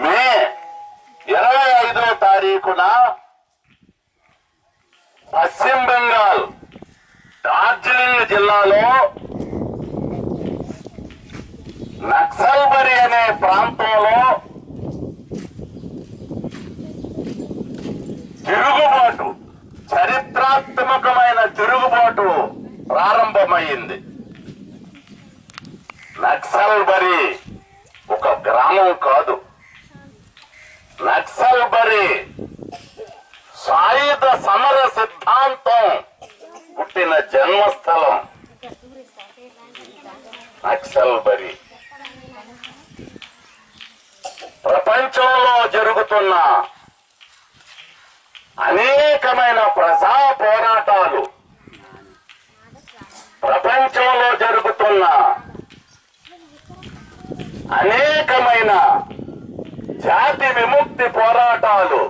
మే 25వ తారీఖున పశ్చిమ బెంగాల్ డార్జిలింగ్ జిల్లాలో నక్సల్బరి అనే ప్రాంతంలో తిరుగుబాటు, చరిత్రాత్మకమైన తిరుగుబాటు ప్రారంభమైంది. నక్సల్బరి ఒక గ్రామం కాదు. నక్సల్బరి సాయుధ సమర సిద్ధాంతం పుట్టిన జన్మస్థలం నక్సల్బరి. ప్రపంచంలో జరుగుతున్న అనేకమైన ప్రజా పోరాటాలు, ప్రపంచంలో జరుగుతున్న అనేకమైన జాతి విముక్తి పోరాటాలు,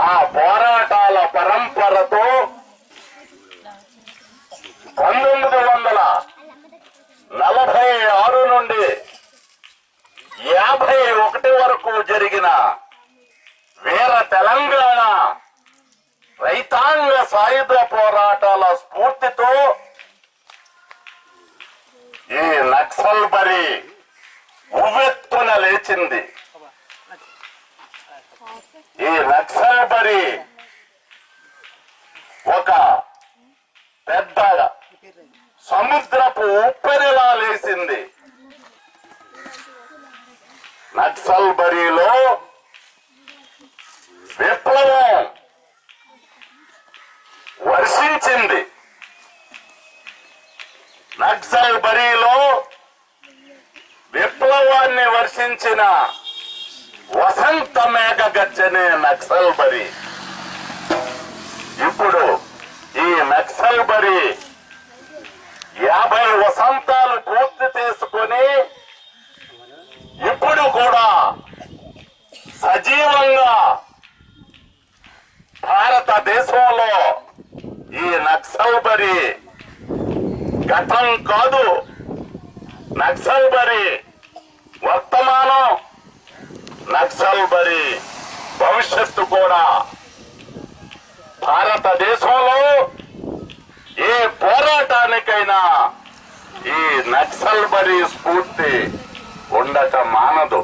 ఆ పోరాటాల పరంపరతో 1946 నుండి 51 వరకు జరిగిన వీర తెలంగాణ రైతాంగ సాయుధ పోరాటాల స్ఫూర్తితో ఈ నక్సల్బరి ఉవ్వెత్తున లేచింది. ఈ నక్సల్బరి ఒక పెద్ద సముద్రపు ఉప్పెనలా లేచింది. నక్సల్బరిలో విప్లవం వర్షించింది. నక్సల్బరిలో విప్లవాన్ని వర్షించిన వసంత మేఘ గర్జనే నక్సల్బరి. ఇప్పుడు ఈ నక్సల్బరి 50 వసంతాలు పూర్తి చేసుకొని ఇప్పుడు కూడా సజీవంగా భారతదేశంలో ఈ నక్సల్బరి గతం కాదు, నక్సల్బరి వర్తమానం, నక్సల్బరి భవిష్యత్తు కూడా. భారతదేశంలో ఏ పోరాటానికైనా ఈ నక్సల్బరి స్ఫూర్తి ఉండక మానదు.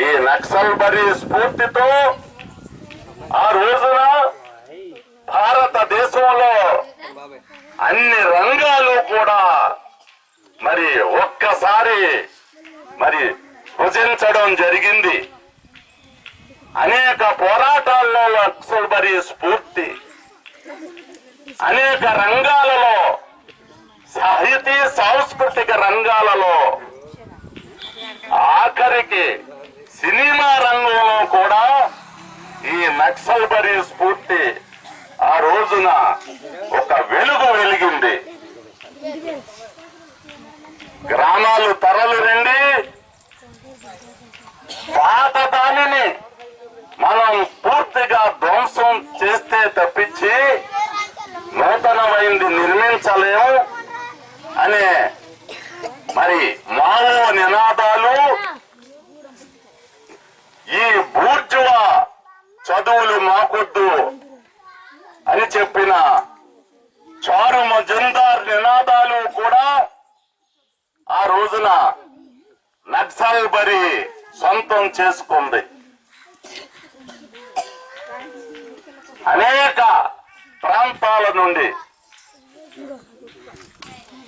ఈ నక్సల్బరి స్ఫూర్తితో ఆ రోజున భారతదేశంలో అన్ని రంగాలు కూడా మరి ఒక్కసారి సృజించడం జరిగింది. అనేక పోరాటాల్లో నక్సల్బరి స్ఫూర్తి అనేక రంగాలలో, సాహితీ సాంస్కృతిక రంగాలలో, ఆఖరికి సినిమా రంగంలో కూడా ఈ నక్సల్బరి స్ఫూర్తి ఆ రోజున ఒక వెలుగు వెలిగింది. గ్రామాలు తరలిరండి, పాత దానిని మనం పూర్తిగా ధ్వంసం చేస్తే తప్పించి నూతనమైంది నిర్మించలేము అనే మావో నినాదాలు, ఈ బూర్జువా చదువులు మాకొద్దు అని చెప్పిన చారు మజుందార్ నినాదాలు కూడా ఆ రోజున నక్సల్బరి సొంతం చేసుకుంది. అనేక ప్రాంతాల నుండి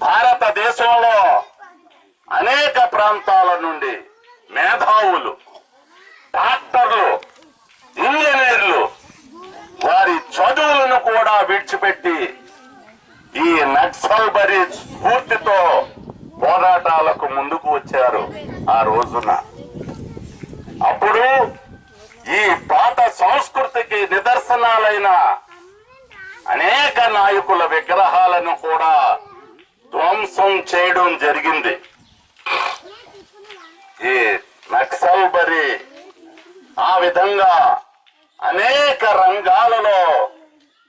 భారతదేశంలో అనేక ప్రాంతాల నుండి మేధావులు, డాక్టర్లు, ఇంజనీర్లు వారి చదువులను కూడా విడిచిపెట్టి ఈ నక్సల్బరి స్ఫూర్తితో పోరాటాలకు ముందుకు వచ్చారు ఆ రోజున. అప్పుడు ఈ పాత సంస్కృతికి నిదర్శనాలైన అనేక నాయకుల విగ్రహాలను కూడా ధ్వంసం చేయడం జరిగింది. ఈ నక్సల్బరి ఆ విధంగా అనేక రంగాలలో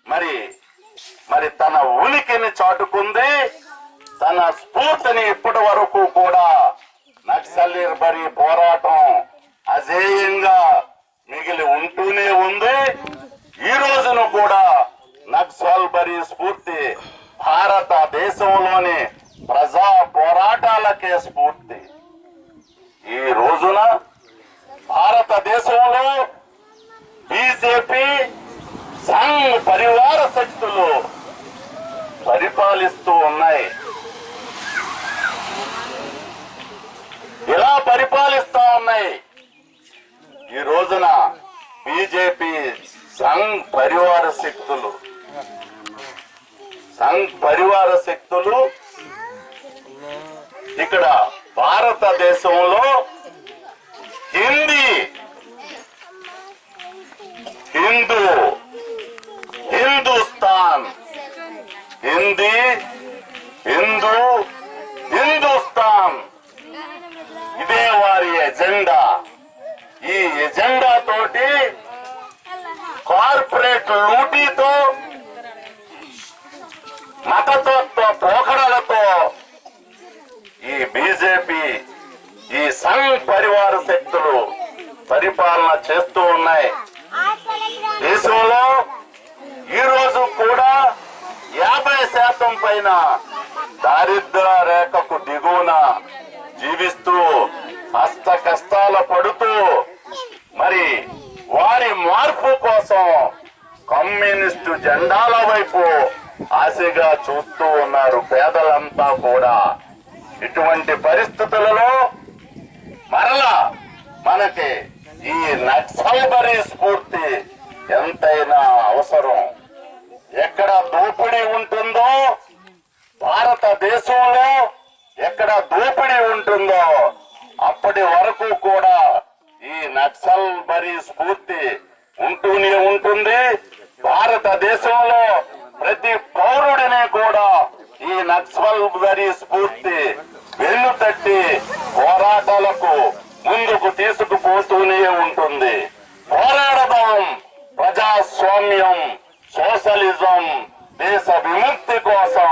మరి తన ఉనికిని చాటుకుంది. తన స్ఫూర్తిని ఇప్పటి వరకు కూడా నక్సల్బరీ పోరాటం అజేయంగా మిగిలి ఉంటూనే ఉంది. ఈ రోజున కూడా నక్సల్బరీ స్ఫూర్తి భారతదేశంలోని ప్రజా పోరాటాలకే స్ఫూర్తి. ఈ రోజున భారతదేశంలో బీజేపీ సంఘ్ పరివార శక్తులు పరిపాలిస్తూ ఉన్నాయి. ఇలా పరిపాలిస్తా ఉన్నాయి. ఈ రోజున బీజేపీ సంఘ్ పరివార శక్తులు ఇక్కడ భారతదేశంలో హిందూస్థాన్ ఇదే వారి ఎజెండా. ఈ ఎజెండా తోటి కార్పొరేట్ లూటీతో మతతత్వ పోకడలతో ఈ బీజేపీ ఈ సంఘ్ పరివార శక్తులు పరిపాలన చేస్తూ ఉన్నాయి. దేశంలో ఈ రోజు కూడా 50% పైన దారిద్ర్య రేఖకు దిగువన జీవిస్తూ అష్ట కష్టాల పడుతూ మరి వారి మార్పు కోసం కమ్యూనిస్టు జెండాల వైపు ఆశగా చూస్తూ ఉన్నారు పేదలంతా కూడా. ఇటువంటి పరిస్థితులలో మరలా మనకి ఈ నక్సల్బరీ స్ఫూర్తి ఎంతైనా అవసరం. ఎక్కడ దోపిడీ ఉంటుందో భారతదేశంలో ఎక్కడ దోపిడీ ఉంటుందో అప్పటి వరకు కూడా ఈ నక్సల్బరీ స్ఫూర్తి ఉంటూనే ఉంటుంది. భారతదేశంలో ప్రతి పౌరుడిని కూడా ఈ నక్సల్బరీ స్ఫూర్తి వెన్నుతట్టి పోరాటాలకు ముందుకు తీసుకుపోతూనే ఉంటుంది. పోరాడదాం. ప్రజాస్వామ్యం, సోషలిజం, దేశ విముక్తి కోసం